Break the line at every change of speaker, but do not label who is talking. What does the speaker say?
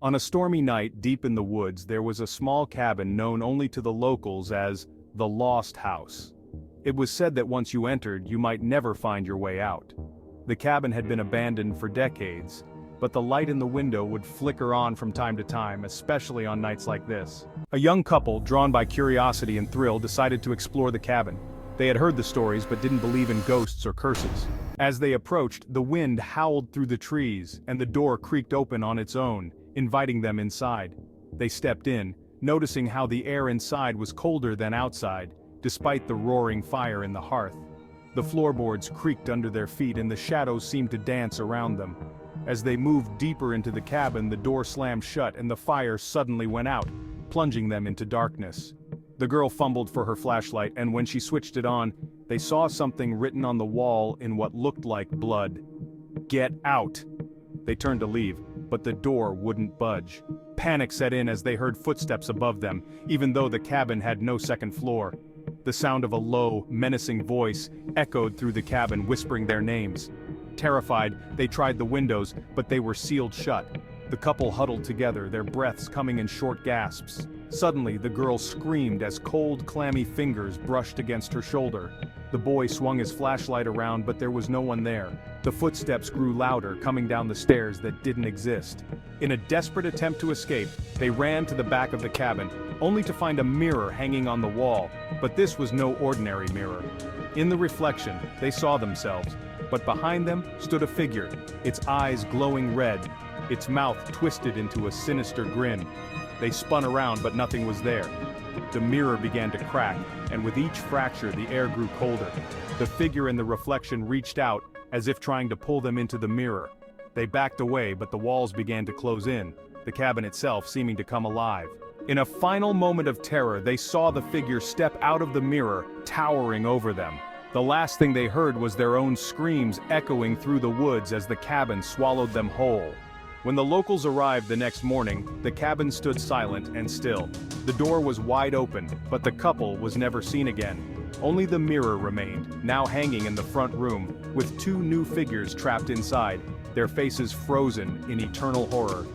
On a stormy night deep in the woods there was a small cabin known only to the locals as the Lost House. It was said that once you entered you might never find your way out. The cabin had been abandoned for decades, but the light in the window would flicker on from time to time, especially on nights like this. A young couple, drawn by curiosity and thrill, decided to explore the cabin. They had heard the stories but didn't believe in ghosts or curses. As they approached, the wind howled through the trees, and the door creaked open on its own, inviting them inside. They stepped in, noticing how the air inside was colder than outside, despite the roaring fire in the hearth. The floorboards creaked under their feet and the shadows seemed to dance around them. As they moved deeper into the cabin, the door slammed shut and the fire suddenly went out, plunging them into darkness. The girl fumbled for her flashlight, and when she switched it on, they saw something written on the wall in what looked like blood. "Get out!" They turned to leave, but the door wouldn't budge. Panic set in as they heard footsteps above them, even though the cabin had no second floor. The sound of a low, menacing voice echoed through the cabin, whispering their names. Terrified, they tried the windows, but they were sealed shut. The couple huddled together, their breaths coming in short gasps. Suddenly, the girl screamed as cold, clammy fingers brushed against her shoulder. The boy swung his flashlight around, but there was no one there. The footsteps grew louder, coming down the stairs that didn't exist. In a desperate attempt to escape, they ran to the back of the cabin, only to find a mirror hanging on the wall, but this was no ordinary mirror. In the reflection, they saw themselves, but behind them stood a figure, its eyes glowing red, its mouth twisted into a sinister grin. They spun around, but nothing was there. The mirror began to crack, and with each fracture the air grew colder. The figure in the reflection reached out, as if trying to pull them into the mirror. They backed away, but the walls began to close in, the cabin itself seeming to come alive. In a final moment of terror, they saw the figure step out of the mirror, towering over them. The last thing they heard was their own screams echoing through the woods as the cabin swallowed them whole. When the locals arrived the next morning, the cabin stood silent and still. The door was wide open, but the couple was never seen again. Only the mirror remained, now hanging in the front room, with two new figures trapped inside, their faces frozen in eternal horror.